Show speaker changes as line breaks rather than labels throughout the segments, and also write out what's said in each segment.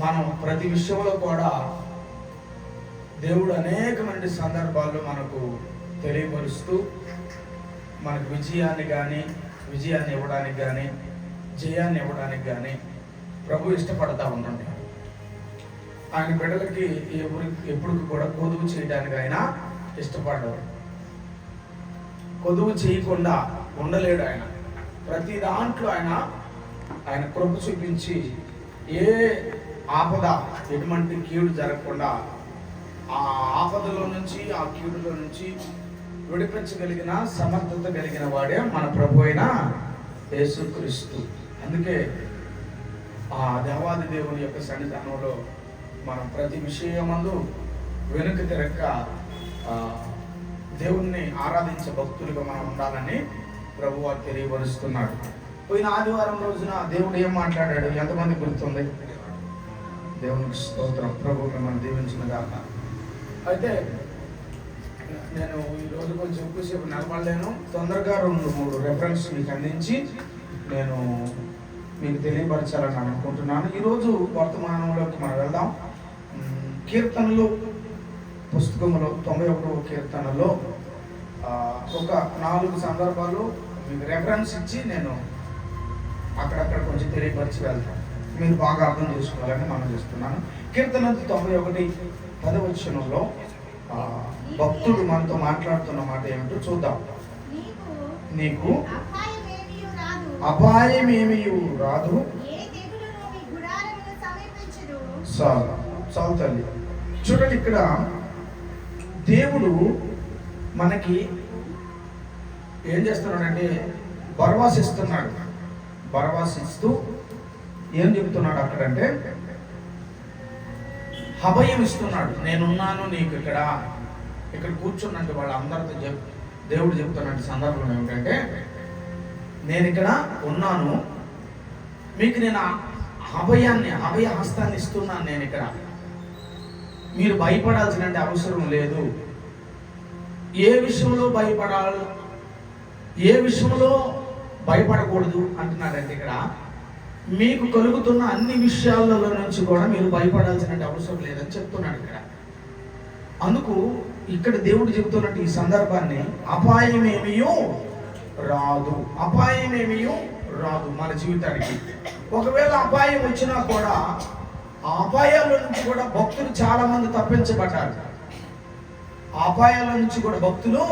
మనం ప్రతి విషయంలో కూడా దేవుడు అనేకమైన సందర్భాల్లో మనకు తెలియపరుస్తూ మనకు విజయాన్ని ఇవ్వడానికి కానీ జయాన్ని ఇవ్వడానికి కానీ ప్రభు ఇష్టపడతా ఉంటుంటాడు. ఆయన బిడ్డలకి ఎప్పుడు కూడా కొదువు చేయడానికి ఆయన ఇష్టపడ్డాడు. కొదువు చేయకుండా ఉండలేడు ఆయన. ప్రతి దాంట్లో ఆయన కృప చూపించి ఏ ఆపద, ఎటువంటి కీడు జరగకుండా ఆ ఆపదలో నుంచి, ఆ కీడులో నుంచి విడిపించగలిగిన సమర్థత కలిగిన వాడే మన ప్రభు అయిన యేసుక్రీస్తు. అందుకే ఆ దేవాది దేవుని యొక్క సన్నిధానంలో మనం ప్రతి విషయమందు వెనుక తిరగక దేవుణ్ణి ఆరాధించే భక్తులుగా మనం ఉండాలని ప్రభువు తెలియపరుస్తున్నాడు. పోయిన ఆదివారం రోజున దేవుడు ఏం మాట్లాడాడు? ఎంతమంది గుర్తుంది? దేవునికి స్తోత్రం. ప్రభు మిమ్మల్ని దీవించిన గాక. అయితే నేను ఈరోజు కొంచెం ఎక్కువసేపు నిలబడలేను. తొందరగా 2-3 రెఫరెన్స్ మీకు అందించి నేను మీకు తెలియపరచాలని అనుకుంటున్నాను. ఈరోజు వర్తమానంలోకి మనం వెళ్దాం. కీర్తనలు పుస్తకంలో 91వ కీర్తనలో ఒక 4 సందర్భాలు మీకు రెఫరెన్స్ ఇచ్చి నేను అక్కడక్కడ కొంచెం తెలియపరిచి వెళ్తాను. మీరు బాగా అర్థం చేసుకోవాలని మనం చేస్తున్నాను. కీర్తన 91:10 భక్తుడు మనతో మాట్లాడుతున్న మాట ఏమిటో చూద్దాం. నీకు అపాయమేమీ రాదు, చాలు తల్లి. చూడండి, ఇక్కడ దేవుడు మనకి ఏం చేస్తున్నాడంటే భరవాసిస్తున్నాడు. భరవాసిస్తూ ఏం చెబుతున్నాడు అక్కడంటే అభయం ఇస్తున్నాడు. నేనున్నాను నీకు ఇక్కడ కూర్చున్నట్టు వాళ్ళందరితో దేవుడు చెప్తున్నట్టు సందర్భం ఏమిటంటే, నేను ఇక్కడ ఉన్నాను, మీకు నేను అభయ హస్తాన్ని ఇస్తున్నాను. నేను ఇక్కడ మీరు భయపడాల్సిన అవసరం లేదు. ఏ విషయంలో భయపడాలి, ఏ విషయంలో భయపడకూడదు అంటున్నాడంటే, ఇక్కడ మీకు కలుగుతున్న అన్ని విషయాలలో నుంచి కూడా మీరు భయపడాల్సిన అవసరం లేదని చెప్తున్నాడు ఇక్కడ. అందుకు ఇక్కడ దేవుడు చెబుతున్నట్టు ఈ సందర్భాన్ని అపాయమేమియో రాదు మన జీవితానికి. ఒకవేళ అపాయం వచ్చినా కూడా ఆ అపాయాల నుంచి కూడా భక్తులు చాలా మంది తప్పించబడ్డారు. ఆ అపాయాల నుంచి కూడా భక్తులు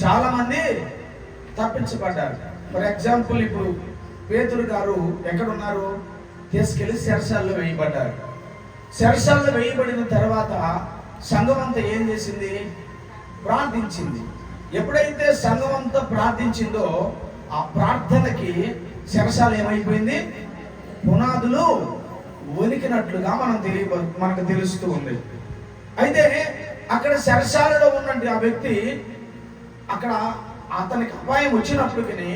చాలా మంది తప్పించబడ్డారు. ఫర్ ఎగ్జాంపుల్, ఇప్పుడు పేతురు గారు ఎక్కడున్నారు? తీసుకెళ్లి చెరసాల్లో వేయబడ్డారు. చెరసాల్లో వేయబడిన తర్వాత సంఘం అంతా ఏం చేసింది? ప్రార్థించింది. ఎప్పుడైతే సంఘం అంతా ప్రార్థించిందో ఆ ప్రార్థనకి చెరసాల ఏమైపోయింది? పునాదులు వణికినట్లుగా మనకు తెలుస్తూ ఉంది. అయితే అక్కడ చెరసాలలో ఉన్నట్టు ఆ వ్యక్తి అక్కడ అతనికి అపాయం వచ్చినప్పటికీ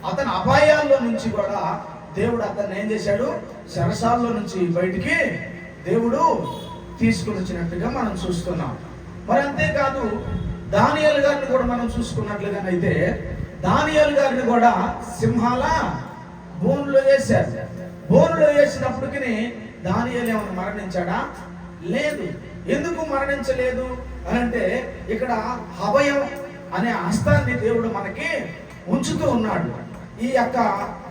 అతని అపాయాల్లో నుంచి కూడా దేవుడు అతన్ని ఏం చేశాడు? చెరసాల్లో నుంచి బయటికి దేవుడు తీసుకుని వచ్చినట్టుగా మనం చూస్తున్నాం. మరి అంతేకాదు, దానియేలు గారిని కూడా మనం చూసుకున్నట్లుగానైతే దానియేలు గారిని కూడా సింహాల బోనులో వేశారు. బోనులో వేసినప్పటికీ దానియేలు ఏమైనా మరణించాడా? లేదు. ఎందుకు మరణించలేదు అని అంటే, ఇక్కడ అభయం అనే హస్తాన్ని దేవుడు మనకి ఉంచుతూ ఉన్నాడు. ఈ యొక్క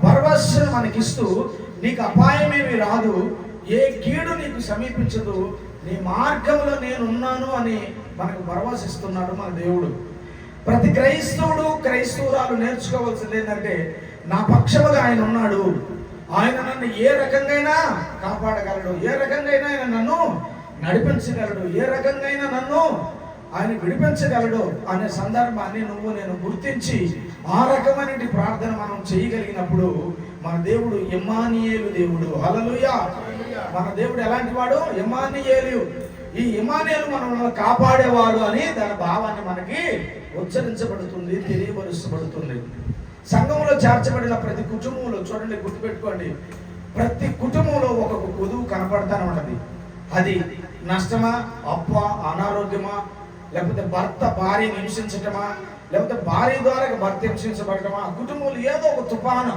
భరవస్సును మనకిస్తూ, నీకు అపాయమేమి రాదు, ఏ కీడు నీకు సమీపించదు, నీ మార్గంలో నేనున్నాను అని మనకు భరవసిస్తున్నాడు మన దేవుడు. ప్రతి క్రైస్తవురాలు నేర్చుకోవాల్సింది ఏంటంటే, నా పక్షముగా ఆయన ఉన్నాడు, ఆయన నన్ను ఏ రకంగా కాపాడగలడు, ఏ రకంగా ఆయన నన్ను నడిపించగలడు, ఏ రకంగా నన్ను ఆయన విడిపించగలడు అనే సందర్భాన్ని నేను గుర్తించి ఆ రకమైన ప్రార్థన మనం చేయగలిగినప్పుడు మన దేవుడు ఇమ్మానుయేలు దేవుడు. హల్లెలూయా. మన దేవుడు ఎలాంటి వాడు? ఇమ్మానుయేలు. ఈ ఇమ్మానుయేలు మనల్ని కాపాడేవాడు అని దాని భావాన్ని మనకి ఉచ్చరించబడుతుంది, తెలియపరుచబడుతుంది. సంఘంలో చేర్చబడిన ప్రతి కుటుంబంలో చూడండి, గుర్తుపెట్టుకోండి, ప్రతి కుటుంబంలో ఒక్కొక్క కొదువు కనపడతానే ఉన్నది. అది నష్టమా, అప్ప, అనారోగ్యమా, లేకపోతే భర్త భార్యను హింసించటమా, లేకపోతే భార్య ద్వారా భర్త హింసించబడటమా, కుటుంబంలో ఏదో ఒక తుఫాను,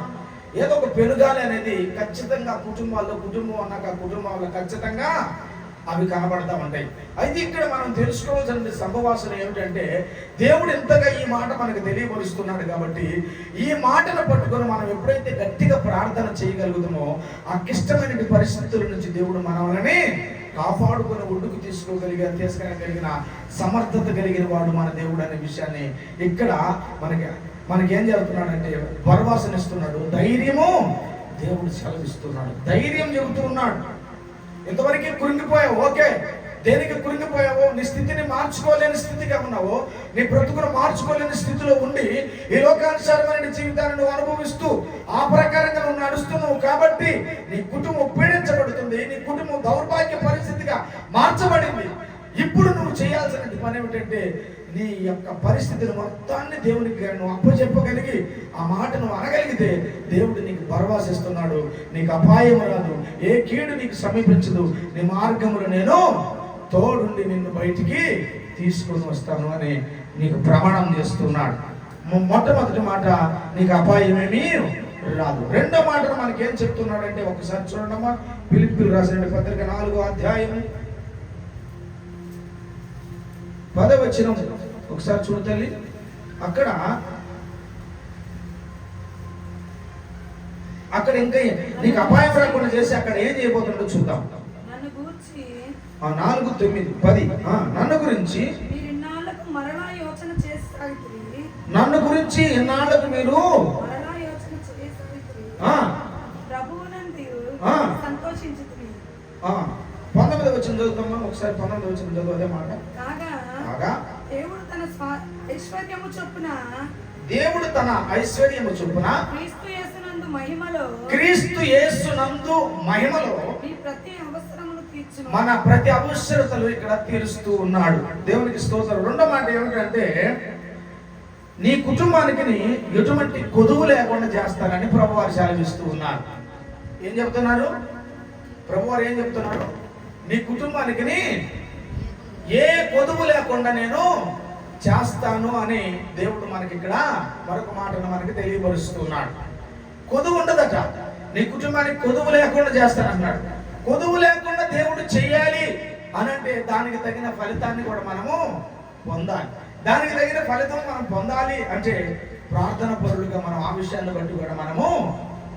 ఏదో ఒక పెనుగాలి అనేది ఖచ్చితంగా కుటుంబం అన్నాక కుటుంబాల్లో ఖచ్చితంగా అవి కనబడతా ఉంటాయి. అయితే ఇక్కడ మనం తెలుసుకోవాల్సిన సంభవాసన ఏమిటంటే, దేవుడు ఎంతగా ఈ మాట మనకు తెలియపరుస్తున్నాడు కాబట్టి ఈ మాటను పట్టుకొని మనం ఎప్పుడైతే గట్టిగా ప్రార్థన చేయగలుగుతామో ఆ క్లిష్టమైన పరిస్థితుల నుంచి దేవుడు మనల్ని కాపాడుకుని ఒడ్డుకు తీసుకెళ్ళగలిగిన సమర్థత కలిగిన వాడు మన దేవుడు అనే విషయాన్ని ఇక్కడ మనకి ఏం జరుగుతున్నాడంటే భరవాసనిస్తున్నాడు. ధైర్యము దేవుడు సెలవిస్తున్నాడు, ధైర్యం చెబుతూ ఉన్నాడు. ఇంతవరకు కృంగిపోయావు, ఓకే, దేనికి కృంగిపోయావో? నీ స్థితిని మార్చుకోలేని స్థితిగా ఉన్నావు, నీ బ్రతుకును మార్చుకోలేని స్థితిలో ఉండి ఈ లోకానుసారమైన జీవితాన్ని నువ్వు అనుభవిస్తూ ఆ ప్రకారంగా నువ్వు నడుస్తున్నావు కాబట్టి నీ కుటుంబం పీడించబడుతుంది, నీ కుటుంబం దౌర్భాగ్య పరిస్థితిగా మార్చబడింది. ఇప్పుడు నువ్వు చేయాల్సిన పని ఏమిటంటే నీ యొక్క పరిస్థితిని మొత్తాన్ని దేవునికి నువ్వు అప్పచెప్పగలిగి ఆ మాట నువ్వు అనగలిగితే దేవుడు నీకు భరవాసిస్తున్నాడు. నీకు అపాయం రాదు, ఏ కీడు నీకు సమీపించదు, నీ మార్గములు నేను తోడుండి నిన్ను బయటికి తీసుకొని వస్తాను అని నీకు ప్రమాణం చేస్తున్నాడు. మొట్టమొదటి మాట, నీకు అపాయమేమీ రాదు. రెండో మాటను మనకేం చెప్తున్నాడంటే ఒకసారి చూడండమ్మా, ఫిలిప్పీయులకు రాసిన పత్రిక 4వ అధ్యాయం 10వ వచనం ఒకసారి చూడు తల్లి. అక్కడ ఇంకా నీకు అపాయం రాకుండా చేసి అక్కడ ఏం చేయబోతుండో చూద్దాం. 4:9-10 నన్ను గురించి నన్ను గురించి ఎన్నాళ్ళకు మీరు
సంతోషించుతుంది.
19వ వచనం చదువుతామా ఒకసారి. 19వ వచనం చదువు అదే మాట.
దేవుడు తన ఐశ్వర్యము చొప్పున క్రీస్తు యేసునందు మహిమలో
మన ప్రతి అవసరతలు ఇక్కడ తీరుస్తూ ఉన్నాడు. దేవునికి స్తోత్రం. రెండో మాట ఏమిటంటే, నీ కుటుంబానికి ఎటువంటి కొదువు లేకుండా చేస్తానని ప్రభువారు సెలవిస్తూ ఉన్నారు. ఏం చెప్తున్నారు ప్రభువారు? ఏం చెప్తున్నారు? నీ కుటుంబానికి ఏ కొదువు లేకుండా నేను చేస్తాను అని దేవుడు మనకి ఇక్కడ మరొక మాటను మనకి తెలియపరుస్తున్నాడు. కొదువు ఉండదట, నీ కుటుంబానికి కొదువు లేకుండా చేస్తానన్నాడు. కొదువు లేకుండా దేవుడు చెయ్యాలి అని అంటే దానికి తగిన ఫలితాన్ని కూడా మనము పొందాలి. దానికి తగిన ఫలితం మనం పొందాలి అంటే ప్రార్థన పరులుగా మనం ఆ విషయాన్ని బట్టి కూడా మనము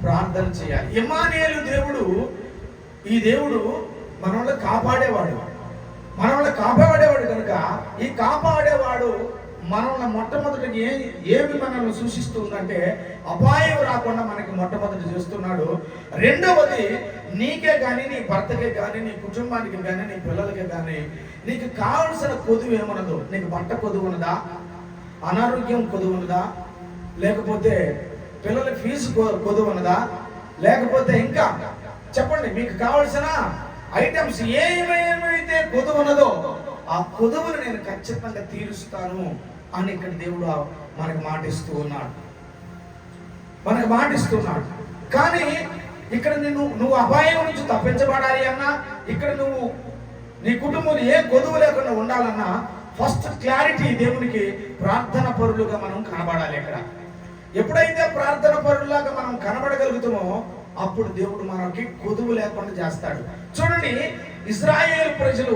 ప్రార్థన చేయాలి. ఇమ్మానుయేలు దేవుడు, ఈ దేవుడు మనల్ని కాపాడేవాడు కనుక ఈ కాపాడేవాడు మనల్ని మొట్టమొదటి ఏమి మనల్ని సూచిస్తుందంటే అపాయం రాకుండా మనకి మొట్టమొదటి చేస్తున్నాడు. రెండవది, నీకే కానీ, నీ భర్తకే కానీ, నీ కుటుంబానికి కానీ, నీ పిల్లలకి కానీ నీకు కావలసిన కొదువు ఏమన్నదో. నీకు బట్ట కొదువు ఉన్నదా, అనారోగ్యం కొదువు ఉన్నదా, లేకపోతే పిల్లల ఫీజు కొదువు ఉన్నదా, లేకపోతే ఇంకా చెప్పండి, మీకు కావలసిన ఐటమ్స్ ఏమైతే కొదువు ఉన్నదో ఆ కొదువును నేను ఖచ్చితంగా తీరుస్తాను అని ఇక్కడ దేవుడు మనకు మాటిస్తున్నాడు. కానీ ఇక్కడ నువ్వు అపాయం నుంచి తప్పించబడాలి అన్నా, ఇక్కడ నువ్వు నీ కుటుంబం ఏ కొదువు లేకుండా ఉండాలన్నా ఫస్ట్ క్లారిటీ దేవునికి ప్రార్థన పరులుగా మనం కనబడాలి. ఇక్కడ ఎప్పుడైతే ప్రార్థన పరులాగా మనం కనబడగలుగుతామో అప్పుడు దేవుడు మనకి కొదువు లేకుండా చేస్తాడు. చూడండి, ఇశ్రాయేలు ప్రజలు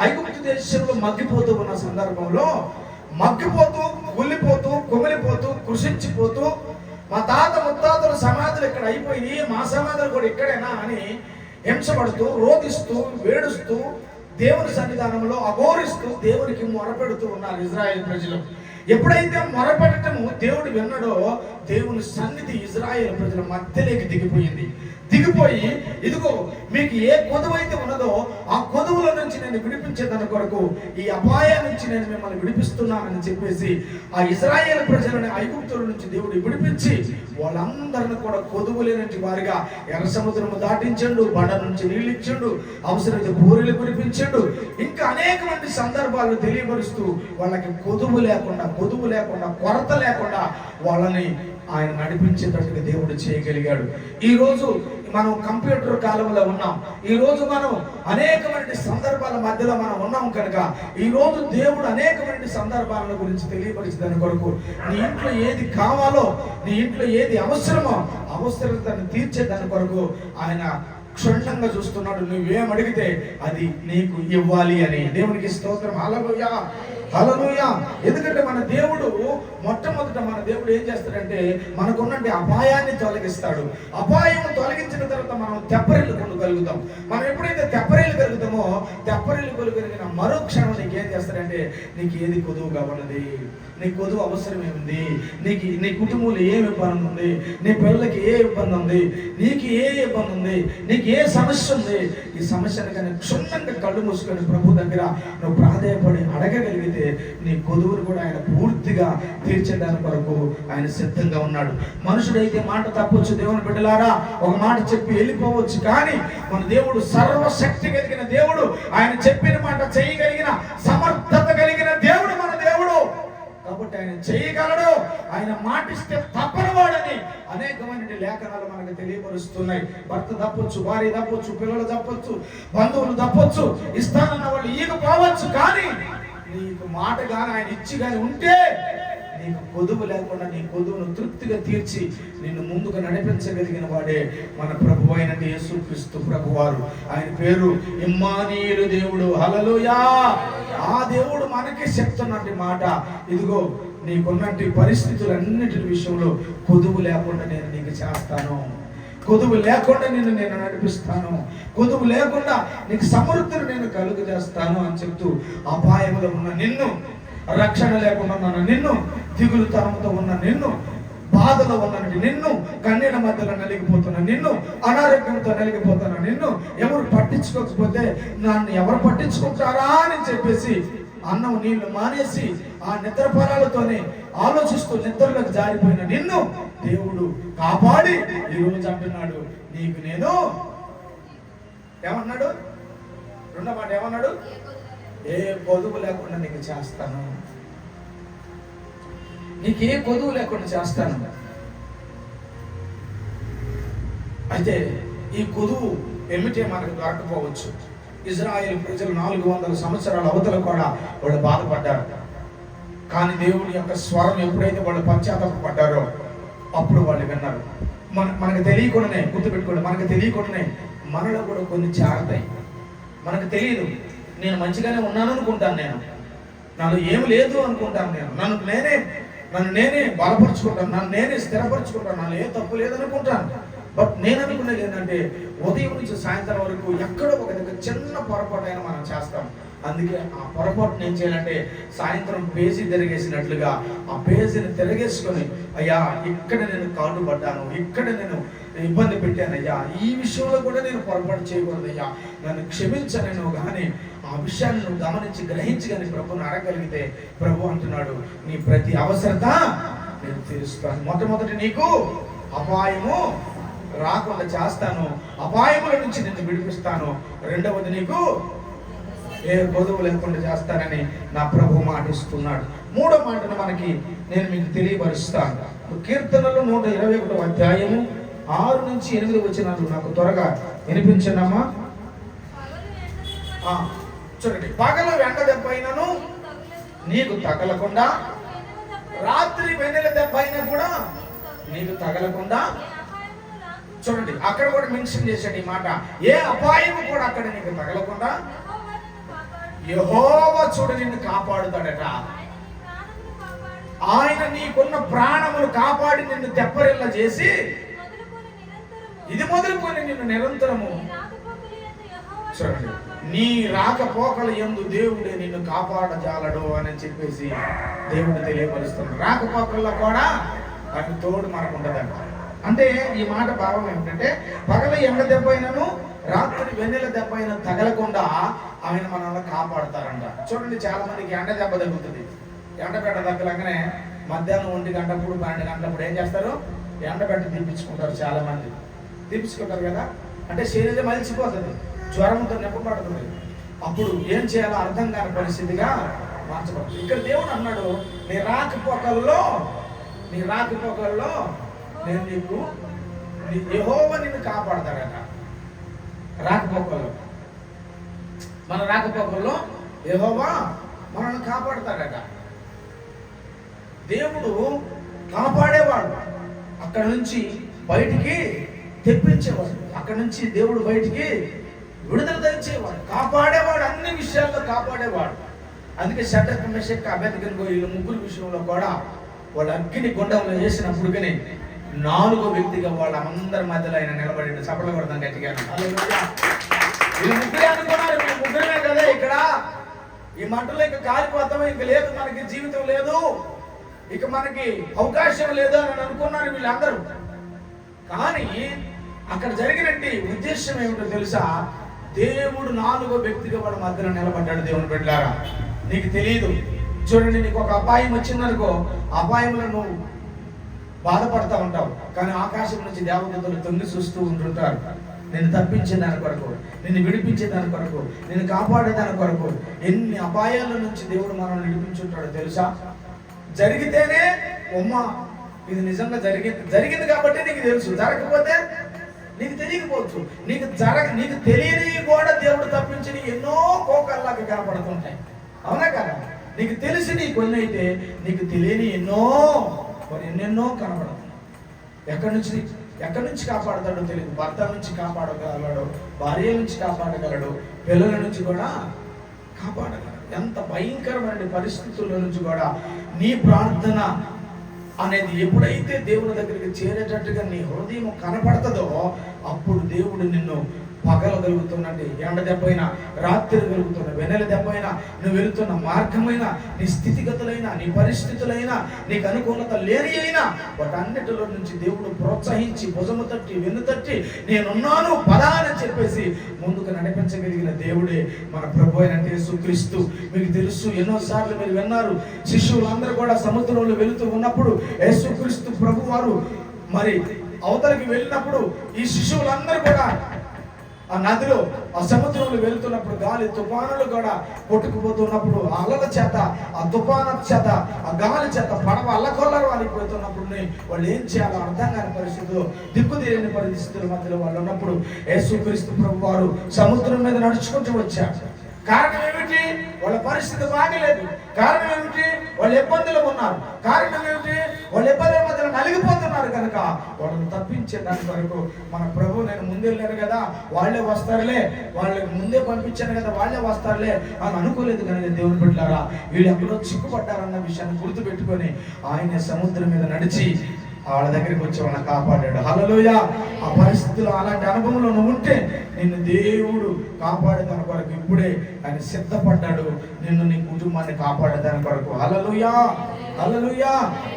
ఐగుప్తు దేశంలో మగ్గిపోతూ ఉన్న సందర్భంలో మగ్గిపోతూ, గుల్లిపోతూ, కుమిలిపోతూ, కృషించిపోతూ, మా తాత ముత్తాతల సమాధులు ఇక్కడ అయిపోయి మా సమాధులు కూడా ఇక్కడేనా అని హింసపడుతూ, రోధిస్తూ, వేడుస్తూ, దేవుని సన్నిధానంలో అఘోరిస్తూ దేవునికి మొరపెడుతూ ఉన్నారు ఇశ్రాయేలు ప్రజలు. ఎప్పుడైతే మొరపెట్టము దేవుడు విన్నాడో దేవుని సన్నిధి ఇశ్రాయేలు ప్రజల మధ్యలోకి దిగిపోయి ఇదిగో మీకు ఏ కొదువు అయితే ఉన్నదో ఆ కొదువుల నుంచి నేను విడిపించేదాని కొరకు ఈ అపాయం నుంచి నేను మిమ్మల్ని విడిపిస్తున్నానని చెప్పేసి ఆ ఇశ్రాయేలు ప్రజలని ఐగుప్తుల నుంచి దేవుడు విడిపించి వాళ్ళందరిని కూడా కొదువు లేనటువంటి వారిగా ఎర్ర సముద్రము దాటించండు, బండ నుంచి నీళ్ళు ఇచ్చిండు, అవసరమైతే బూరెలు కురిపించండు, ఇంకా అనేక మంది సందర్భాలు తెలియపరుస్తూ వాళ్ళకి కొదువు లేకుండా, కొరత లేకుండా వాళ్ళని ఆయన నడిపించేటట్టుగా దేవుడు చేయగలిగాడు. ఈ రోజు మనం కంప్యూటర్ కాలంలో ఉన్నాం. ఈ రోజు మనం అనేకమైన సందర్భాల మధ్యలో మనం ఉన్నాం కనుక ఈ రోజు దేవుడు అనేకమైన సందర్భాల గురించి తెలియపరిచేదాని కొరకు నీ ఇంట్లో ఏది కావాలో, నీ ఇంట్లో ఏది అవసరమో అవసరతను తీర్చేదాని కొరకు ఆయన క్షుణ్ణంగా చూస్తున్నాడు. నువ్వేం అడిగితే అది నీకు ఇవ్వాలి అని. దేవునికి స్తోత్రం. హల్లెలూయా, హల్లెలూయా. ఎందుకంటే మన దేవుడు మొట్టమొదట ఏం చేస్తాడంటే మనకున్నటువంటి అపాయాన్ని తొలగిస్తాడు. అపాయం తొలగించిన తర్వాత మనం తెప్పరిల్లు కొనగలుగుతాం. మనం ఎప్పుడైతే తెప్పరిల్లు కలుగుతామో తెప్పరిల్లు కొలుగలిగిన మరో క్షణం నీకేం చేస్తాడంటే నీకు ఏది కొదువుగా ఉన్నది, నీ కొదువు అవసరం ఏముంది, నీ కుటుంబంలో ఏం ఇబ్బంది ఉంది, నీ పిల్లలకి ఏ ఇబ్బంది ఉంది, నీకు ఏ ఇబ్బంది ఉంది, నీకు ఏ సమస్య ఉంది, ఈ సమస్యను కానీ క్షుణ్ణంగా కళ్ళు మూసుకొని ప్రభు దగ్గర నువ్వు ప్రాధేయపడి అడగగలిగితే నీ కొదువును కూడా ఆయన పూర్తిగా తీర్చేదాని కొరకు ఆయన సిద్ధంగా ఉన్నాడు. మనుషుడైతే మాట తప్పొచ్చు, దేవుని బిడ్డలారా, ఒక మాట చెప్పి వెళ్ళిపోవచ్చు. కానీ మన దేవుడు సర్వశక్తి కలిగిన దేవుడు, ఆయన చెప్పిన మాట చేయగలిగిన సమర్థత కలిగిన దేవుడు మన దేవుడు. కాబట్టి ఆయన చేయగలడు, ఆయన మాటిస్తే తప్పనివాడని అనేకమైన లేఖనాలు మనకు తెలియపరుస్తున్నాయి. భర్త తప్పొచ్చు, భార్య తప్పొచ్చు, పిల్లలు తప్పొచ్చు, బంధువులు తప్పొచ్చు, ఇస్తానన్న వాళ్ళు ఈగపోవచ్చు. కానీ నీకు మాట కానీ ఆయన ఇచ్చి కానీ ఉంటే నీకు కొదువు లేకుండా నీ కొదువును తృప్తిగా తీర్చి నిన్ను ముందుకు నడిపించగలిగిన వాడే మన ప్రభు అయిన యేసుక్రీస్తు ప్రభువారు. ఆయన పేరు ఇమ్మానీయులు, దేవుడు. హల్లెలూయా. ఆ దేవుడు మనకి చెప్తున్నట్టు మాట, ఇదిగో నీకున్నట్టు పరిస్థితులన్నిటి విషయంలో కొదువు లేకుండా నేను నీకు చేస్తాను, కొదువు లేకుండా నేను నడిపిస్తాను, కొదువు లేకుండా నీకు సమృద్ధిని నేను కలుగు చేస్తాను అని చెప్తూ అపాయంలో ఉన్న నిన్ను, రక్షణ లేకుండా ఉన్న నిన్ను, దిగులు తరంతో ఉన్న నిన్ను, బాధలో ఉన్న నిన్ను, కన్నీళ్ళ మధ్యలో నలిగిపోతున్న నిన్ను, అనారోగ్యంతో నలిగిపోతున్న నిన్ను ఎవరు పట్టించుకోకపోతే నన్ను ఎవరు పట్టించుకుంటారా అని చెప్పేసి అన్నం నీళ్లు మానేసి ఆ నిద్రపరాలతోనే ఆలోచిస్తూ నిద్రలోకి జారిపోయిన నిన్ను దేవుడు కాపాడి ఈ రోజు అంటున్నాడు, నీకు నేను ఏమన్నాడు, రెండో మాట ఏమన్నాడు, ఏ కొదువు లేకుండా నీకు చేస్తాను, నీకు ఏ కొదువు లేకుండా చేస్తాను. అయితే ఈ కొదువు ఏమిటే మనకు దొరకపోవచ్చు. ఇజ్రాయేల్ ప్రజలు 400 సంవత్సరాల అవతల కూడా వాళ్ళు బాధపడ్డారు. కానీ దేవుడి యొక్క స్వరం ఎప్పుడైతే వాళ్ళు పశ్చాత్తాపడ్డారో అప్పుడు వాళ్ళు విన్నారు. మనకు తెలియకుండానే, గుర్తుపెట్టుకోండి, మనకు తెలియకుండానే మనలో కూడా కొన్ని చేరతాయి. మనకు తెలియదు, నేను మంచిగానే ఉన్నాను అనుకుంటాను, నాలో ఏమి లేదు అనుకుంటాను, నన్ను నేనే బలపరుచుకుంటాను, నన్ను నేనే స్థిరపరచుకుంటాను, నాలో ఏ తప్పు లేదనుకుంటాను. బట్ నేను అనుకునేది ఏంటంటే ఉదయం నుంచి సాయంత్రం వరకు ఎక్కడో ఒక దగ్గర చిన్న పొరపాటు అయినా మనం చేస్తాం. అందుకే ఆ పొరపాటును ఏం చేయాలంటే సాయంత్రం పేజీ తిరిగేసినట్లుగా ఆ పేజీని తిరగేసుకొని, అయ్యా ఇక్కడ నేను కాళ్ళు పడ్డాను, ఇక్కడ నేను ఇబ్బంది పెట్టానయ్యా, ఈ విషయంలో కూడా నేను పొరపాటు చేయకూడదయ్యా, నన్ను క్షమించను కానీ ఆ విషయాన్ని నువ్వు గమనించి గ్రహించి కానీ ప్రభుని అడగలిగితే ప్రభు అంటున్నాడు, నీ ప్రతి అవసరత నేను తీరుస్తాను. మొట్టమొదటి నీకు అపాయము రాకుండా చేస్తాను, అపాయముల నుంచి నిన్ను విడిపిస్తాను. రెండవది నీకు ఏ కొదువు లేకుండా చేస్తానని నా ప్రభు మాటిస్తున్నాడు. మూడో మాటను నేను మీకు తెలియపరుస్తాను. కీర్తనలు 121 అధ్యాయము 6 నుంచి 8 వచనాలు నాకు త్వరగా వినిపించండమ్మా. చూడండి, పగలు ఎండ దెబ్బ అయినను నీకు తగలకుండా, రాత్రి వెన్నెల దెబ్బ అయినా కూడా నీకు తగలకుండా. చూడండి, అక్కడ కూడా మెన్షన్ చేశాడు ఈ మాట, ఏ అపాయం కూడా అక్కడ నీకు తగలకుండా యెహోవా చూడు నిన్ను కాపాడుతాడట. ఆయన నీకున్న ప్రాణములు కాపాడి నిన్ను తెప్పరిల్ల చేసి ఇది మొదలుకొని నిన్ను నిరంతరము. చూడండి, నీ రాకపోకల యందు దేవుడే నిన్ను కాపాడజాలడు అని చెప్పేసి దేవుడు తెలియపరుస్తున్నాడు. రాకపోకల్లో కూడా ఆయన తోడు మనకు ఉండదంట. అంటే ఈ మాట భావం ఏమిటంటే పగల ఎండ దెబ్బ అయినను రాత్రి వెన్నెల దెబ్బ అయినా తగలకుండా ఆయన మనల్ని కాపాడుతారంట. చూడండి, చాలా మందికి ఎండ దెబ్బ తగ్గుతుంది. ఎండబెట్ట తగ్గలంగానే మధ్యాహ్నం 1 గంటప్పుడు 12 గంటలప్పుడు ఏం చేస్తారు, ఎండబెట్ట తీపించుకుంటారు. చాలా మంది తీపించుకుంటారు కదా, అంటే శరీరం మలిచిపోతుంది, జ్వరంతో నింపబడుతుంది. అప్పుడు ఏం చేయాలో అర్థం కాని పరిస్థితిగా మార్చబడుతుంది. ఇక్కడ దేవుడు అన్నాడు, నీ రాకపోకల్లో నేను నీకు యెహోవా నిన్ను కాపాడతాడట. రాకపోకల్లో, మన రాకపోకల్లో యెహోవా మనల్ని కాపాడతాడట. దేవుడు కాపాడేవాడు, అక్కడ నుంచి బయటికి తెప్పించేవాడు, అక్కడ నుంచి దేవుడు బయటికి విడుదల తెచ్చేవాడు, కాపాడేవాడు, అన్ని విషయాల్లో కాపాడేవాడు. అందుకే షడ్రక్ మెషక్ అబేద్కర్గో వీళ్ళ ముగ్గురు విషయంలో కూడా వాళ్ళు అగ్ని గుండంలో వేసినప్పుడు కానీ 4వ వ్యక్తిగా వాళ్ళ అందరి మధ్యలో ఆయన నిలబడి చప్పట్లు కొడతాం గట్టిగా. వీళ్ళు ముగ్గురే అనుకున్నారు, వీళ్ళు ముగ్గురమే కదా ఇక్కడ ఈ మంటలో ఇక కాలిపోతాం, ఇంక లేదు మనకి జీవితం లేదు, ఇక మనకి అవకాశం లేదు అని అనుకున్నారు వీళ్ళందరూ. కానీ అక్కడ జరిగినట్టు ఉద్దేశం ఏమిటో తెలుసా? దేవుడు 4వ వ్యక్తిగా వాళ్ళ మధ్యలో నిలబడ్డాడు. దేవుని బిడ్డలారా, నీకు తెలియదు. చూడండి, నీకు ఒక అపాయం వచ్చిందనుకో, అపాయంలో నువ్వు బాధపడతా ఉంటావు, కానీ ఆకాశం నుంచి దేవదూతలు తొంగి చూస్తూ ఉంటుంటారు. నిన్ను తప్పించేదాని కొరకు, నిన్ను విడిపించేదాని కొరకు, నిన్ను కాపాడేదాని కొరకు. ఎన్ని అపాయాల నుంచి దేవుడు మనల్ని విడిపించుంటాడో తెలుసా? జరిగితేనే అమ్మా ఇది నిజంగా జరిగింది కాబట్టి నీకు తెలుసు, జరగకపోతే నీకు తెలియకపోవచ్చు. నీకు తెలియని కూడా దేవుడు తప్పించి ఎన్నో కోకల్లాగా కనపడుతుంటాయి, అవునా కదా? నీకు తెలిసి నీ కొన్ని అయితే నీకు తెలియని ఎన్నెన్నో కనపడుతుంది. ఎక్కడి నుంచి కాపాడతాడో తెలియదు. భర్త నుంచి కాపాడగలడు, భార్య నుంచి కాపాడగలడు, పిల్లల నుంచి కూడా కాపాడగలడు. ఎంత భయంకరమైన పరిస్థితుల నుంచి కూడా నీ ప్రార్థన అనేది ఎప్పుడైతే దేవుని దగ్గరికి చేరేటట్టుగా నీ హృదయం కనపడుతుందో అప్పుడు దేవుడు నిన్ను పగలగలుగుతున్నది, ఎండ దెబ్బైనా, రాత్రి కలుగుతున్న వెన్నెల దెబ్బైనా, నువ్వు వెళుతున్న మార్గమైనా, నీ స్థితిగతులైనా, నీ పరిస్థితులైనా, నీకు అనుకూలత లేని అయినా వాటన్నిటిలో నుంచి దేవుడు ప్రోత్సహించి భుజము తట్టి వెన్ను తట్టి నేనున్నాను పదా అని చెప్పేసి ముందుకు నడిపించగలిగిన దేవుడే మన ప్రభు అయిన యేసుక్రీస్తు. మీకు తెలుసు, ఎన్నోసార్లు మీరు విన్నారు, శిష్యులందరూ కూడా సముద్రంలో వెళుతూ ఉన్నప్పుడు యేసుక్రీస్తు ప్రభు వారు మరి అవతలికి వెళ్ళినప్పుడు ఈ శిష్యులందరూ కూడా ఆ నదిలో, ఆ సముద్రంలో వెళ్తున్నప్పుడు గాలి తుఫానులు కూడా కొట్టుకుపోతున్నప్పుడు ఆ అలల చేత, ఆ తుఫాను చేత, ఆ గాలి చేత పడవ అల్లకొల్లరు వాలిపోతున్నప్పుడు వాళ్ళు ఏం చేయాలో అర్థం కాని పరిస్థితుల్లో, దిక్కుదేని పరిస్థితుల మధ్యలో వాళ్ళు ఉన్నప్పుడు యేసుక్రీస్తు ప్రభు వారు సముద్రం మీద నడుచుకుంటూ వచ్చారు. కారణం ఏమిటి? వాళ్ళ పరిస్థితి బాగలేదు. కారణం ఏమిటి? వాళ్ళు ఇబ్బందులు ఉన్నారు. కారణం ఏమిటి? వాళ్ళు ఇబ్బందుల మధ్యలో నలిగిపోతున్నారు కనుక వాళ్ళని తప్పించే దాని వరకు మన ప్రభు నేను ముందెళ్ళాను కదా, వాళ్ళే వస్తారులే, వాళ్ళకి ముందే పంపించాను కదా, వాళ్ళే వస్తారులే అని అనుకోలేదు. కానీ దేవుని బిడ్డలారా, వీళ్ళు ఎక్కడో చిక్కుపడ్డారన్న విషయాన్ని గుర్తుపెట్టుకొని ఆయన సముద్రం మీద నడిచి వాళ్ళ దగ్గరికి వచ్చి వాళ్ళని కాపాడాడు. హల్లెలూయా. ఆ పరిస్థితిలో అలాంటి అనుభవంలో నువ్వు ఉంటే నిన్ను దేవుడు కాపాడేదాని కొరకు ఇప్పుడే ఆయన సిద్ధపడ్డాడు, నిన్ను నీ కుటుంబాన్ని కాపాడేదాని కొరకు. హల్లెలూయా, హల్లెలూయా.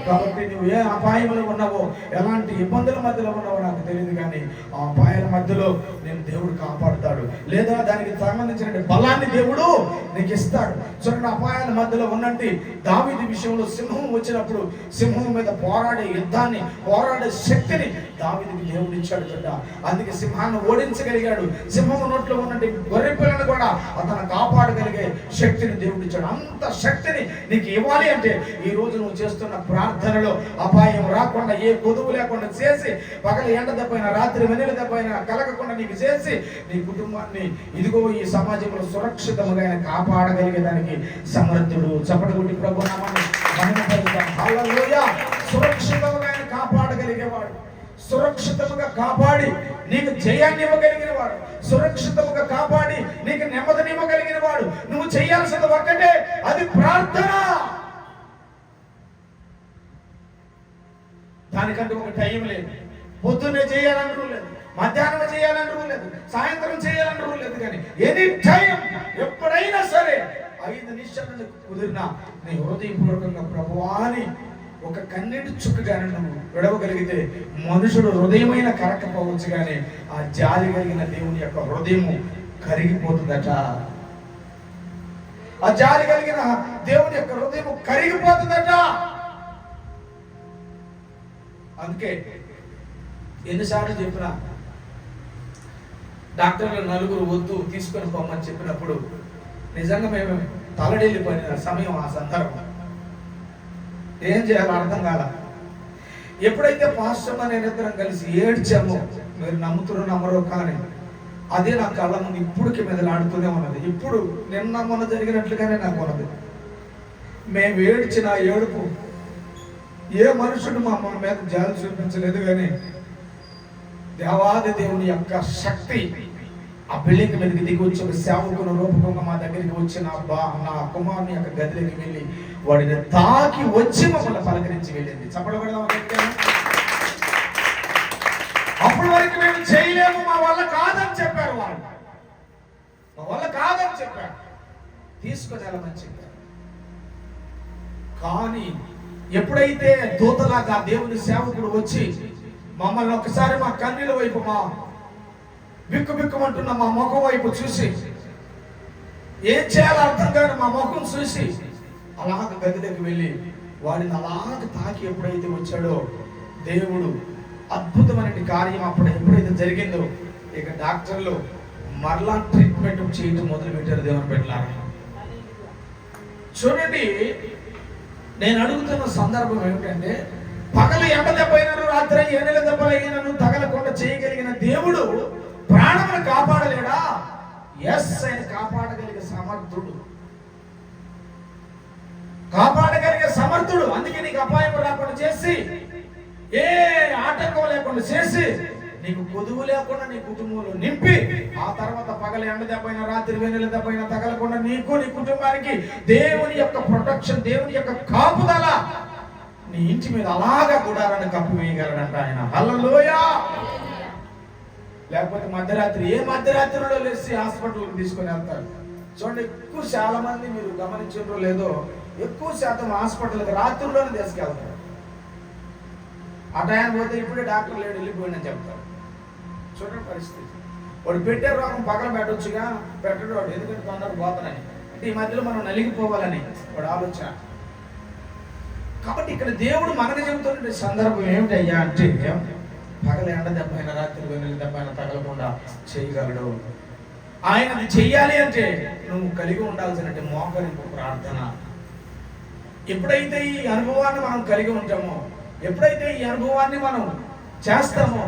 కాబట్టి నువ్వు ఏ అపాయంలో ఉన్నావో, ఎలాంటి ఇబ్బందుల మధ్యలో ఉన్నావో నాకు తెలియదు, కానీ ఆ అపాయాల మధ్యలో నేను దేవుడు కాపాడుతాడు, లేదా దానికి సంబంధించిన బలాన్ని దేవుడు నీకు ఇస్తాడు. చూడండి, అపాయాల మధ్యలో ఉన్నట్టు దావీదు విషయంలో సింహం వచ్చినప్పుడు సింహం మీద పోరాడే యుద్ధాన్ని, పోరాడే శక్తిని దావీదుకి దేవుడు ఇచ్చాడు బిడ్డ. అందుకే సింహాన్ని ఓడించగలిగాడు. సింహం నోట్లో ఉన్నట్టు గొర్రె పిల్లను కూడా అతను కాపాడగలిగే శక్తిని దేవుడు ఇచ్చాడు. అంత శక్తిని నీకు ఇవ్వాలి అంటే ఈ రోజు నువ్వు చేస్తున్న ప్రార్థనలో అపాయం రాకుండా, ఏ కొదువు లేకుండా చేసి, పగల ఎండ దెబ్బైనా, రాత్రి వెన్నెల దెబ్బైనా కలగకుండా నీకు చేసి నీ కుటుంబాన్ని ఇదిగో ఈ సమాజంలో సురక్షితంగా ఆయన కాపాడగలిగేదానికి సమర్థుడు. చప్పటి కొట్టి ప్రభు నామాన్ని మహిమపరుద్దాం. హల్లెలూయా. సురక్షితంగా ఆయన కాపాడగలిగేవాడు, సురక్షితంగా కాపాడి నీకు జయాన్ని ఇవ్వగలిగిన వాడు, సురక్షితంగా కాపాడి నీకు నెమ్మదిని ఇవ్వగలిగిన వాడు. నువ్వు చేయాల్సింది ఒక్కటే, అది ప్రార్థన. దానికంటే ఒక టైం లేదు. పొద్దున్నే చేయాలంటూ లేదు, మధ్యాహ్నం చేయాలంటూ లేదు, సాయంత్రం చేయాలంటూ లేదు, కానీ ఎనీ టైం, ఎప్పుడైనా సరే 5 నిమిషాలు కుదిరినా నీ హృదయపూర్వకంగా ప్రభువాని ఒక కన్నీటి చుక్కగానే నువ్వు విడవగలిగితే మనుషుడు హృదయమైన కరకపోవచ్చు, కానీ ఆ జాలి కలిగిన దేవుని యొక్క హృదయము కరిగిపోతుందట. ఆ జాలి కలిగిన దేవుని యొక్క హృదయము కరిగిపోతుందట. అందుకే ఎన్నిసార్లు చెప్పినా డాక్టర్లు 4 వద్దు తీసుకొని పోమని చెప్పినప్పుడు నిజంగా మేము తలడెళ్ళిపోయిన సమయం, ఆ సందర్భం ఏం చేయాలో అర్థం కాల. ఎప్పుడైతే పాస్టర్ నేనిద్దరం కలిసి ఏడ్చామో, మీరు నమ్ముతున్నారు నమ్మరో కానీ అదే నా కళ్ళ ముందు ఇప్పుడుకి మెదలాడుతూనే ఉన్నది. ఇప్పుడు నిన్న మొన్న జరిగినట్లుగానే నాకు ఉన్నది. మేము ఏడ్చిన ఏడుపు ఏ మనుషుడు మా మన మీద జాలి చూపించలేదు, కానీ దేవాది దేవుని యొక్క శక్తి ఆ బిల్డింగ్ మీదకి దిగి వచ్చి ఒక సేవకుని రూపకంగా మా దగ్గరికి వచ్చి నా కుమారుని యొక్క గదిలోకి వెళ్ళి వాడిని తాకి వచ్చి మమ్మల్ని పలకరించి వెళ్ళింది. చెప్పడం అప్పటి వరకు మేము చేయలేము, మా వల్ల కాదని చెప్పారు వాళ్ళు. మా వల్ల కాదని చెప్పారు, తీసుకొని వెళ్ళమని చెప్పారు. కానీ ఎప్పుడైతే దూతలాగా దేవుని సేవకుడు వచ్చి మమ్మల్ని ఒకసారి మా కన్నీళ్ళ వైపు, మా బిక్కుబిక్కుమంటున్న మా ముఖం వైపు చూసి, ఏం చేయాలో అర్థం కాని మా ముఖం చూసి అలాగ గదిలోకి వెళ్ళి వాడిని అలాగ తాకి ఎప్పుడైతే వచ్చాడో దేవుడు అద్భుతమైన కార్యం ఎప్పుడైతే జరిగిందో, ఇక డాక్టర్లు మరలా ట్రీట్మెంట్ చేయడం మొదలు పెట్టారు. దేవుని పెట్టారు. చూడండి, నేను అడుగుతున్న సందర్భం ఏమిటంటే, పగలు ఎండ దెబ్బైనను రాత్రి ఎన్నెల దెబ్బలైనను తగలకుండా చేయగలిగిన దేవుడు ప్రాణమును కాపాడలేడా? ఎస్, ఆయన కాపాడగలిగే సమర్థుడు, కాపాడగలిగే సమర్థుడు. అందుకే నీకు అపాయం రాకుండా చేసి, ఏ ఆటంకం లేకుండా చేసి, నీకు కొదువు లేకుండా నీ కుటుంబంలో నింపి, ఆ తర్వాత పగల ఎండ దెబ్బైనా రాత్రి వెన్నెల దెబ్బైనా తగలకుండా నీకు నీ కుటుంబానికి దేవుని యొక్క ప్రొటెక్షన్, దేవుని యొక్క కాపుదల నీ ఇంటి మీద అలాగా గుడారాన్ని కప్పి వేయగలడంట ఆయన. హల్లెలూయా. లేకపోతే మధ్యరాత్రిలో లేచి హాస్పిటల్కి తీసుకొని వెళ్తారు. చూడండి, చాలా మంది మీరు గమనించారో లేదో, ఎక్కువ శాతం హాస్పిటల్కి రాత్రుల్లోనే తీసుకెళ్తారు. ఆ టైం పోతే ఇప్పుడే డాక్టర్ లేడు, వెళ్ళిపోయిందని చెప్తారు. చూడండి పరిస్థితి. వాడు పెట్టే రోగం పక్కన పెట్టొచ్చుగా, పెట్టడు వాడు, ఎందుకంటే తొందరగా పోతానని. అంటే ఈ మధ్యలో మనం నలిగిపోవాలని వాడు ఆలోచన. కాబట్టి ఇక్కడ దేవుడు మనకు చెబుతున్న సందర్భం ఏమిటయ్యా అంటే, పగల ఎండ దెబ్బైన రాత్రి వెన్నెల దెబ్బైన తగలకుండా చేయగలడు. ఆయన అది చెయ్యాలి అంటే నువ్వు కలిగి ఉండాల్సిన మోకరింపు ప్రార్థన. ఎప్పుడైతే ఈ అనుభవాన్ని మనం కలిగి ఉంటామో, ఎప్పుడైతే ఈ అనుభవాన్ని మనం చేస్తామో,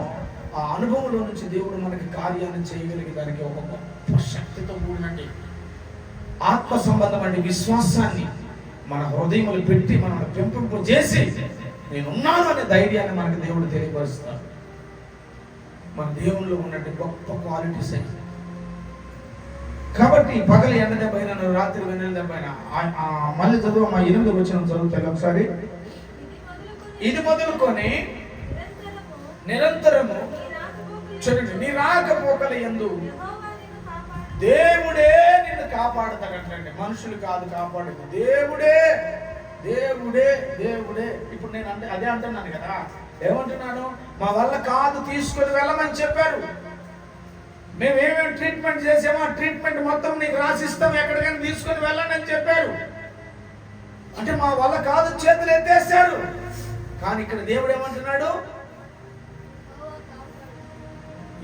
ఆ అనుభవంలో నుంచి దేవుడు మనకి కార్యాన్ని చేయగలిగే దానికి ఒక గొప్ప శక్తితో కూడినట్టు ఆత్మ సంబంధమైన విశ్వాసాన్ని మన హృదయములు పెట్టి మనల్ని పెంపు చేసి, నేనున్నాను అనే ధైర్యాన్ని మనకి దేవుడు తెలియపరుస్తాడు. మన దేవుళ్ళు ఉన్నట్టు గొప్ప క్వాలిటీస్ అయి. కాబట్టి పగలు ఎండ దెబ్బైనా రాత్రి వెన్నెల దెబ్బైనా, మళ్ళీ చదువు మా 8వ వచనం చదువుతాను ఒకసారి. ఇది మొదలుకొని నిరంతరము, చూడండి, నీ రాకపోకల యందు దేవుడే నిన్ను కాపాడుతాడంటే, మనుషులు కాదు కాపాడేది, దేవుడే దేవుడే దేవుడే. ఇప్పుడు నేను అదే అంటున్నాను కదా, ఏమంటున్నాను? మా వల్ల కాదు, తీసుకొని వెళ్ళమని చెప్పారు. మేము ఏమేమి ట్రీట్మెంట్ చేసామో ఆ ట్రీట్మెంట్ మొత్తం నీకు రాసిస్తాం, ఎక్కడికైనా తీసుకొని వెళ్ళండి అని చెప్పారు. అంటే మా వల్ల కాదు, చేతులు ఎత్తేసారు. కానీ ఇక్కడ దేవుడు ఏమంటున్నాడు?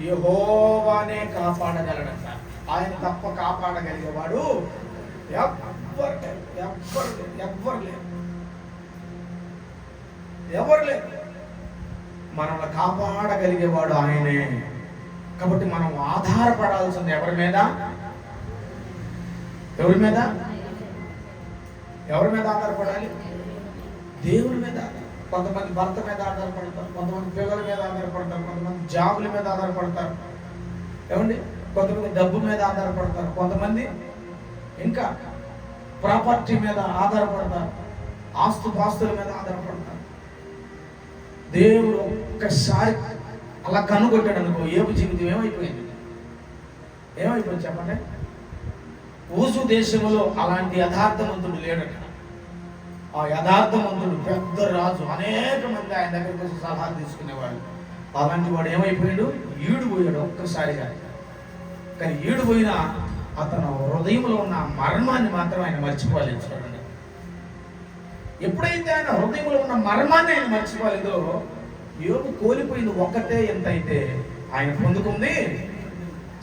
యెహోవానే కాపాడగలడంట. ఆయన తప్ప కాపాడగలిగేవాడు ఎవరు లేరు. మనల్ని కాపాడగలిగేవాడు ఆయనే. కాబట్టి మనం ఆధారపడాల్సింది ఎవరి మీద? ఎవరి మీద ఆధారపడాలి? దేవుని మీద. కొంతమంది భర్త మీద ఆధారపడతారు, కొంతమంది పిల్లల మీద ఆధారపడతారు, కొంతమంది జాబుల మీద ఆధారపడతారు, ఏమండి, కొంతమంది డబ్బు మీద ఆధారపడతారు, కొంతమంది ఇంకా ప్రాపర్టీ మీద ఆధారపడతారు, ఆస్తుపాస్తుల మీద ఆధారపడతారు. దేవుడు ఒక్కసారి అలా కనుగొట్టాడు అనుకో, ఏపు జీవితం ఏమైపోయింది చెప్పండి. ఊజు దేశంలో అలాంటి యథార్థవంతుడు లేడట. ఆ యథార్థవంతుడు పెద్ద రాజు, అనేక మంది ఆయన దగ్గరికి వచ్చి సలహాలు తీసుకునేవాడు. అలాంటి వాడు ఏమైపోయాడు? ఈడిపోయాడు ఒక్కసారిగా. కానీ ఈడిపోయినా అతను హృదయంలో ఉన్న మర్మాన్ని మాత్రం ఆయన మర్చిపోలేదు. చూడండి, ఎప్పుడైతే ఆయన హృదయంలో ఉన్న మర్మాన్ని ఆయన మర్చిపోలేదో, యోబు కోల్పోయింది ఒక్కటే ఎంత అయితే ఆయన పొందుకుంది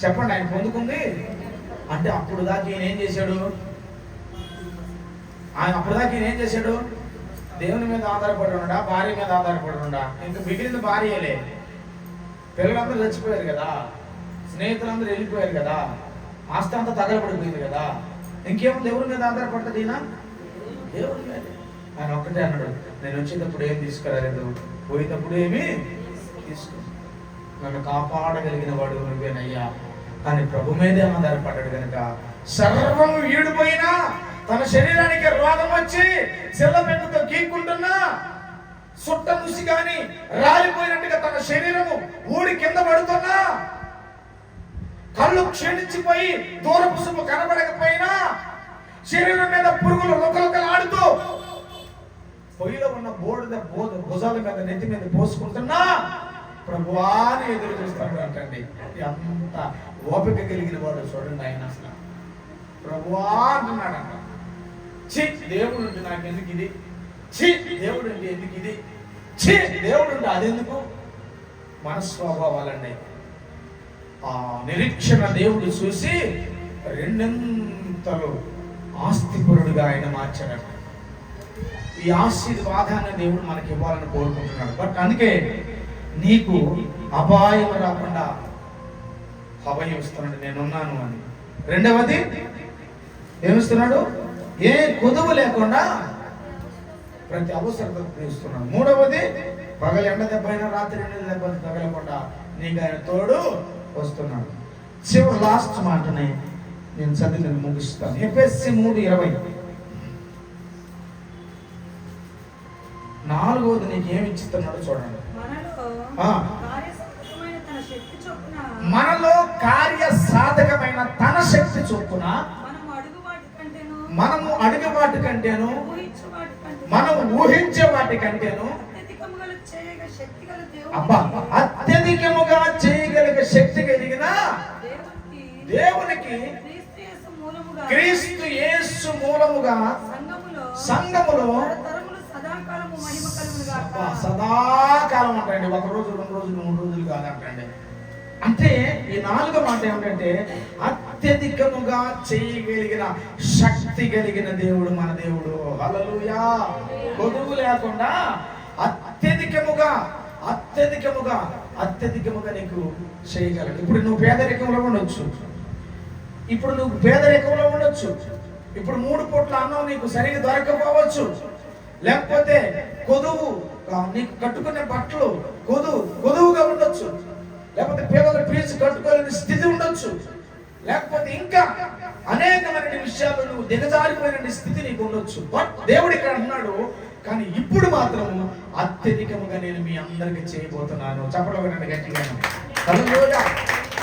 చెప్పండి. ఆయన పొందుకుంది అంటే అప్పుడు దాకా ఈయన ఏం చేశాడు? దేవుని మీద ఆధారపడి ఉండడా, భార్య మీద ఆధారపడి ఉండడా? ఇంకా మిగిలిన భార్యలే. పిల్లలందరూ చచ్చిపోయారు కదా, స్నేహితులందరూ వెళ్ళిపోయారు కదా, ఆస్తి అంతా తగలబడిపోయింది కదా, ఇంకేముంది? ఎవరి మీద ఆధారపడుతుంది ఈయన? దేవుని మీద. ఆయన ఒక్కటే అన్నాడు, నేను వచ్చేటప్పుడు ఏం తీసుకురాలేదు, పోయేటప్పుడు ఏమి తీసుకు, నన్ను కాపాడగలిగిన వాడు నువ్వేనయ్యా. కానీ ప్రభు మీదే ఆధారపడ్డాడు కనుక సర్వం ఈడిపోయినా, తన శరీరానికి రోగం వచ్చి చెల్లపెంటతో గీక్కుంటున్నా, సుట్ట ముసి కానీ రాలిపోయినట్టుగా తన శరీరము ఊడి కింద పడుతున్నా, కళ్ళు క్షీణించిపోయి దూరపు సుమ్ము కనబడకపోయినా, శరీరం మీద పురుగులు లుకలుకలాడుతూ పొయ్యిలో ఉన్న భుజాల మీద నెత్తి మీద పోసుకుంటున్నా ప్రభువాని ఎదురు చూస్తాడు అంటండి. అంత ఓపిక కలిగిన వాడు చూడండి ఆయన. అసలు ప్రభువా అంటున్నాడంట. ఛీ, దేవుడు ఉంటే నాకెందుకు ఇది, ఛీ, దేవుడు అంటే ఎందుకు ఇది, ఛీ, దేవుడు ఉంటే అదెందుకు? మన స్వభావాలండి. ఆ నిరీక్షణ దేవుడు చూసి రెండంతలు ఆస్తిపరుడుగా ఆయన మార్చాడట. ఈ ఆశీర్వాదాన్ని దేవుడు మనకి ఇవ్వాలని కోరుకుంటున్నాడు. బట్ అందుకే నీకు అపాయం రాకుండా అభయం ఇస్తున్నాడు, నేనున్నాను అని. రెండవది ఏమిస్తున్నాడు? ఏ కొదువు లేకుండా ప్రతి అవసరత తీస్తున్నాడు. మూడవది పగలు ఎండ దెబ్బైనా రాత్రి ఎండ దెబ్బ తగలకుండా నీకు ఆయన తోడు వస్తున్నాడు. చివరి లాస్ట్ మాటని నేను చదివి ముగిస్తాను. ఎఫెసీ 3:20. నాలుగవది నీకు ఏమి ఇచ్చిస్తున్నాడో చూడండి. మనలో కార్య సాధకమైన తన శక్తి చొప్పున మనము అడుగు వాటి కంటేను, మనం ఊహించే వాటి కంటేను అత్యధికముగా చేయగలిగే శక్తి కలిగిన దేవునికి క్రీస్తు యేసు మూలముగా సంఘములో సదాకాలం అంటండి. ఒక రోజు, 2 రోజులు, 3 రోజులు కాదంటండి. అంటే ఈ 4వ మాట ఏమిటంటే అత్యధికముగా చేయగలిగిన శక్తి కలిగిన దేవుడు మన దేవుడు. హల్లెలూయా. కొదువు లేకుండా అత్యధికముగా నీకు చేయగలడు. ఇప్పుడు నువ్వు పేదరికంలో ఉండొచ్చు, ఇప్పుడు 3 పూట్ల అన్నం నీకు సరిగ్గా దొరకకపోవచ్చు, లేకపోతే కొదువు, నీకు కట్టుకునే బట్టలు కొదువుగా ఉండొచ్చు, లేకపోతే పిల్లల ఫీజు కట్టుకోలేని స్థితి ఉండొచ్చు, లేకపోతే ఇంకా అనేకమైన విషయాలు నువ్వు దిగజారిపోయిన స్థితి నీకు ఉండొచ్చు. బట్ దేవుడు ఇక్కడ అంటున్నాడు, కానీ ఇప్పుడు మాత్రం అత్యధికముగా నేను మీ అందరికి చేయబోతున్నాను. చెప్పడం గట్టిగా.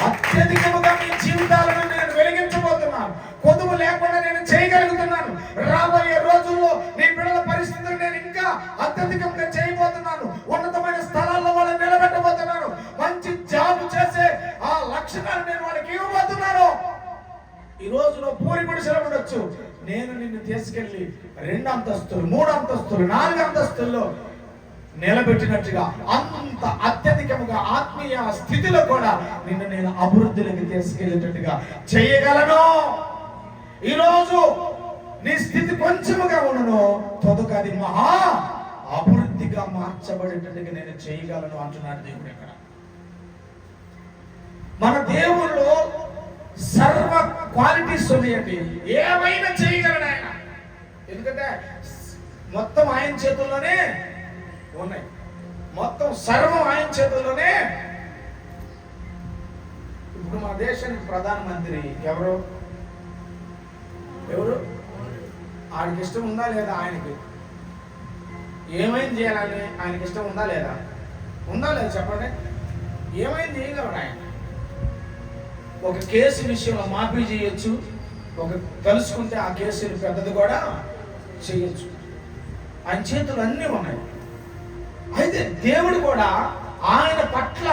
అత్యధికముగా మీ జీవితాలను నేను వెలిగించబోతున్నాను. కొదువు లేకుండా నేను చేయగలుగుతున్నాను. రాబోయే రోజుల్లో నీ బిడ్డల పరిస్థితులు నేను ఇంకా అత్యధికంగా చేయబోతున్నాను. ఉన్నతమైన స్థలాల్లో వాళ్ళని నిలబెట్టబోతున్నాను. మంచి జాబ్ చేసే ఆ లక్షణాలు నేను వాళ్ళకి ఇవ్వబోతున్నాను. ఈ రోజులో పూరి గుడిసెలు ఉండొచ్చు, నేను నిన్ను తీసుకెళ్లి 2 అంతస్తులు, 3 అంతస్తులు, 4 అంతస్తుల్లో నిలబెట్టినట్టుగా అంత అత్యధికముగా ఆత్మీయ స్థితిలో కూడా నిన్ను నేను అభివృద్ధిలోకి తీసుకెళ్లేటట్టుగా చేయగలను. ఈరోజు నీ స్థితి కొంచెముగా ఉండను, తొదకది మహా అభివృద్ధిగా మార్చబడేటట్టుగా నేను చేయగలను అంటున్నాడు దేవుడు. ఇక్కడ మన దేవుళ్ళు సర్వ క్వాలిటీస్ ఉన్నాయండి. ఏమైనా చేయగలడు ఆయన. ఎందుకంటే మొత్తం ఆయన చేతుల్లోనే ఉన్నాయి, మొత్తం సర్వం ఆయన చేతుల్లోనే. ఇప్పుడు మన దేశానికి ప్రధానమంత్రి ఎవరు? ఆయనకి ఇష్టం ఉందా లేదా? ఆయనకి ఏమైంది చేయాలని ఆయనకి ఇష్టం ఉందా లేదా? చెప్పండి. ఏమైంది చేయగలడు ఆయన? ఒక కేసు విషయంలో మాఫీ చేయొచ్చు, ఒక తలుసుకుంటే ఆ కేసులు పెద్దది కూడా చేయొచ్చు. ఆయన చేతులు అన్నీ ఉన్నాయి. అయితే దేవుడు కూడా ఆయన పట్ల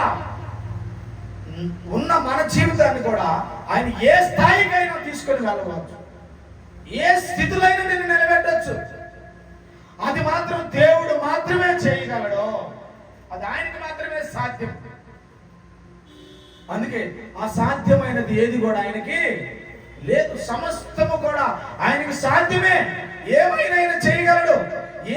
ఉన్న మన జీవితాన్ని కూడా ఆయన ఏ స్థాయికైనా తీసుకొని వెళ్ళవచ్చు, ఏ స్థితిలో అయినా నేను నిలబెట్టచ్చు. అది మాత్రం దేవుడు మాత్రమే చేయగలడు, అది ఆయనకి మాత్రమే సాధ్యం. అందుకే అసాధ్యమైనది ఏది కూడా ఆయనకి లేదు. సమస్తము కూడా ఆయనకి సాధ్యమే. ఏమైనా ఆయన చేయగలడు.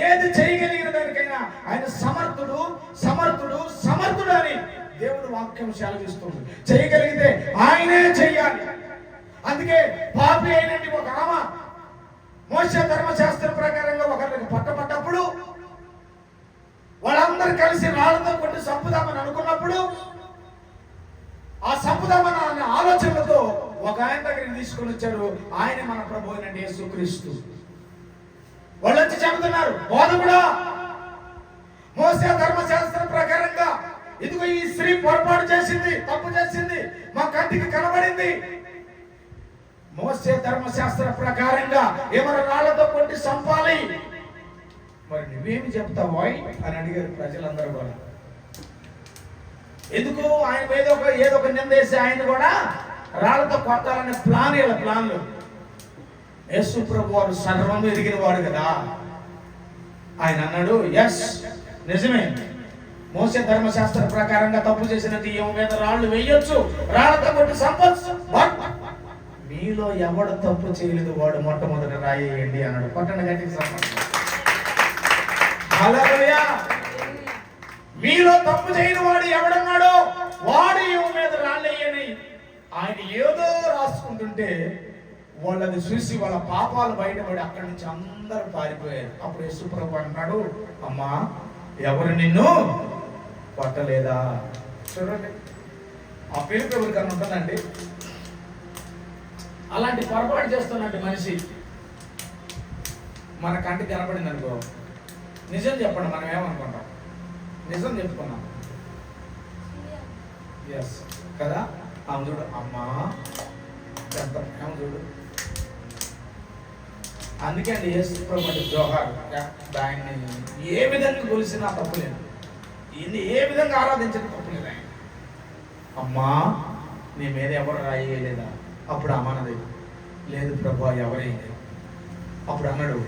ఏది చేయగలిగిన దానికైనా ఆయన సమర్థుడు సమర్థుడు సమర్థుడు అని దేవుడు వాక్యం సెలవిస్తుంది. చేయగలిగితే ఆయనే చెయ్యాలి. అందుకే పాపి అయినటువంటి ఒక ఆమె మోషే ధర్మశాస్త్రం ప్రకారంగా ఒకరికి పట్టబడ్డప్పుడు వాళ్ళందరూ కలిసి రాళ్ళతో కొట్టి చంపుదామని అనుకున్నప్పుడు ఆ చంపుదామని అనే ఆలోచనలతో ఒక ఆయన దగ్గరికి తీసుకొని వచ్చారు. ఆయన మన ప్రభు అయిన యేసుక్రీస్తు. వాళ్ళు వచ్చి చెబుతున్నారు, బోధకుడా, మోసే ధర్మశాస్త్రం ప్రకారంగా ఇదిగో ఈ స్త్రీ పొరపాటు చేసింది, తప్పు చేసింది, మా కంటికి కనబడింది. మోసే ధర్మశాస్త్ర ప్రకారంగా ఏమైనా రాళ్లతో కొట్టి చంపాలి, మరి నువ్వేమి చెప్తావు అని అడిగారు ప్రజలందరూ కూడా. ఎందుకు ఆయన ఏదో ఒక నిందేసి ఆయన కూడా రాళ్లతో కొట్టాలనే ప్లాన్లు. యేసు ప్రభు వారు సర్వం ఎరిగిన వాడు కదా. ఆయన అన్నాడు, ఎస్ నిజమే, మోసే ధర్మశాస్త్ర ప్రకారంగా తప్పు చేసిన ఈమె మీద రాళ్ళు వేయొచ్చు, రాళ్లతో కొట్టి చంపొచ్చు. బట్ మీలో ఎవడు తప్పు చేయలేదు వాడు మొట్టమొదటి రాయేయండి అన్నాడు. కొట్టండి గట్టిగా చంపండి. హల్లెలూయా. మీలో తప్పు చేయని వాడు ఎవడన్నాడో వాడు ఈమె మీద రాళ్ళేయని ఆయన ఏదో రాసుకుంటుంటే వాళ్ళని చూసి వాళ్ళ పాపాలు బయటపడి అక్కడి నుంచి అందరూ పారిపోయారు. అప్పుడు యేసుప్రభు అన్నాడు, అమ్మా ఎవరు నిన్ను కొట్టలేదా? చూడండి, ఆ పిలుపు ఎవరికన్నా ఉంటుందండి. అలాంటి పొరపాటు చేస్తున్నట్టు మనిషి మన కంటికి కనపడింది అనుకో, నిజం చెప్పండి, మనం ఏమనుకుంటాం? నిజం చెప్పుకున్నాం. ఎస్ కదా. ఆమె చూడు, అమ్మా ఎంత ప్రేమ చూడు. అందుకే అండి యేసు ప్రభు అంటే జోహార్. ఆయన్ని ఏ విధంగా కొలిసినా తప్పులేదు, ఈయన్ని ఏ విధంగా ఆరాధించిన తప్పులేదు. ఆయన అమ్మా నీ మీద ఎవరు రాయలేదా? అప్పుడు అమ్మన్నది, లేదు ప్రభు ఎవరైంది. అప్పుడు అన్నాడు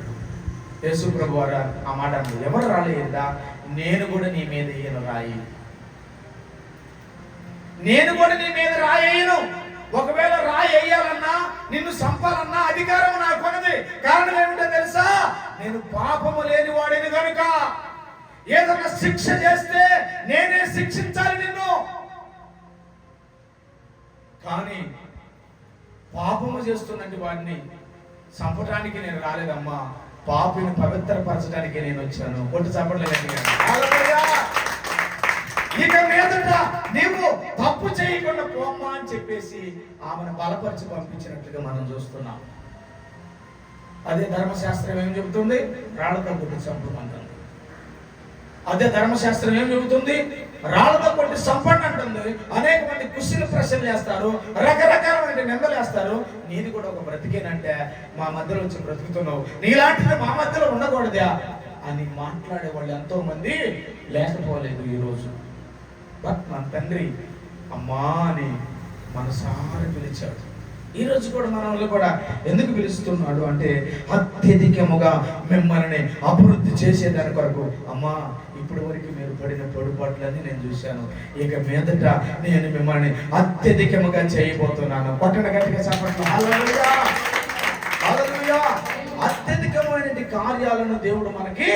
యేసు ప్రభు వారు ఆ మాట అన్నాడు, ఎవరు రాలేదా? నేను కూడా నీ మీద ఈయన రాయి, నేను కూడా నీ మీద రాయను. ఒకవేళ రాయి వేయాలన్నా నిన్ను చంపాలన్నా అధికారం నాకు ఉన్నది. కారణం ఏమిటో తెలుసా? నేను పాపము లేని వాడిని కనుక ఏదైనా శిక్ష చేస్తే నేనే శిక్షించాలి నిన్ను. కానీ పాపము చేస్తున్నట్టు వాడిని చంపడానికి నేను రాలేదమ్మా, పాపిని పవిత్రపరచడానికి నేను వచ్చాను. కొట్టు చంపట్లేదు. ఇక మీదట నీవు తప్పు చేయకుండా పోమ్మా అని చెప్పేసి ఆమెను బలపరిచి పంపించినట్లుగా మనం చూస్తున్నాం. అదే ధర్మశాస్త్రం ఏం చెబుతుంది? రాళ్లతో కొట్టి చంపమంటుంది. అదే ధర్మశాస్త్రం ఏం చెబుతుంది? రాళ్లతో కొట్టి చంపండి అంటుంది. అనేక మంది కుశల ప్రశ్నలు వేస్తారు, రకరకాలమైన నిందలు వేస్తారు. నీది కూడా ఒక బ్రతికేనంటే మా మధ్యలో వచ్చి బ్రతుకుతున్నావు, నీలాంటిది మా మధ్యలో ఉండకూడదా అని మాట్లాడే వాళ్ళు ఎంతో మంది లేకపోలేదు ఈరోజు. బట్ మన తండ్రి అమ్మా అని మనసారి పిలిచాడు. ఈరోజు కూడా మనల్ని కూడా ఎందుకు పిలుస్తున్నాడు అంటే అత్యధికముగా మిమ్మల్ని అభివృద్ధి చేసేదాని కొరకు. అమ్మా ఇప్పటి వరకు మీరు పడిన పొరపాట్లని నేను చూశాను, ఇక మీదట నేను మిమ్మల్ని అత్యధికముగా చేయబోతున్నాను. కొట్టండి గట్టిగా చప్పట్లు. హల్లెలూయా, హల్లెలూయా. అత్యధికమైన కార్యాలను దేవుడు మనకి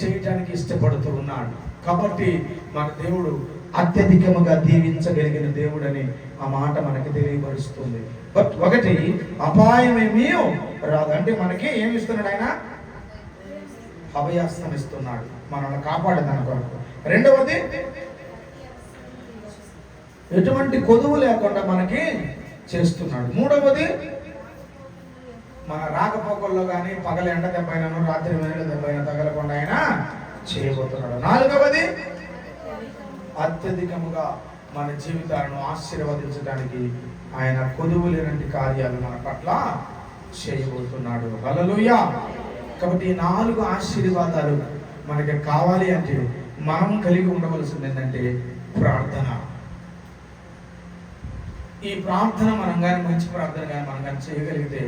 చేయటానికి ఇష్టపడుతూ ఉన్నాడు. కాబట్టి మన దేవుడు అత్యధికముగా దీవించగలిగిన దేవుడని ఆ మాట మనకి తెలియపరుస్తుంది. బట్ ఒకటి అపాయం ఏమీ రాదు. అంటే మనకి ఏమి ఇస్తున్నాడు? ఆయన అభయాస్తం ఇస్తున్నాడు మనల్ని కాపాడేదాని కొరకు. రెండవది ఎటువంటి కొదువు లేకుండా మనకి చేస్తున్నాడు. మూడవది మన రాకపోకల్లో కానీ పగల ఎండ దెబ్బైనాను రాత్రి వేళ దెబ్బైనా తగలకుండా ఆయన చేయబోతున్నాడు. నాలుగవది అత్యధికముగా మన జీవితాలను ఆశీర్వదించడానికి ఆయన కొదువు లేనటువంటి కార్యాలు మన పట్ల చేయబోతున్నాడు. హల్లెలూయా. కాబట్టి ఈ 4 ఆశీర్వాదాలు మనకి కావాలి అంటే మనం కలిగి ఉండవలసింది ఏంటంటే ప్రార్థన. ఈ ప్రార్థన మనం కానీ మంచి ప్రార్థన కానీ మనం కానీ చేయగలిగితే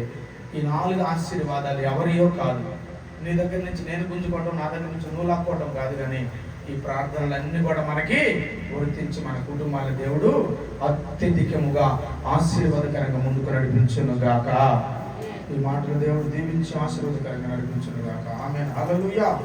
ఈ 4 ఆశీర్వాదాలు ఎవరియో కాదు. నీ దగ్గర నుంచి నేను గుంజుకోవటం, నా దగ్గర నుంచి నువ్వు లాక్కోవటం కాదు, కానీ ఈ ప్రార్థనలన్నీ కూడా మనకి వర్తించి మన కుటుంబాల దేవుడు అత్యధికముగా ఆశీర్వాదకరంగా ముందుకు నడిపించును గాక. ఈ మాటలు దేవుడు దీవించి ఆశీర్వాదకరంగా నడిపించును గాక. ఆమేన్. హల్లెలూయా.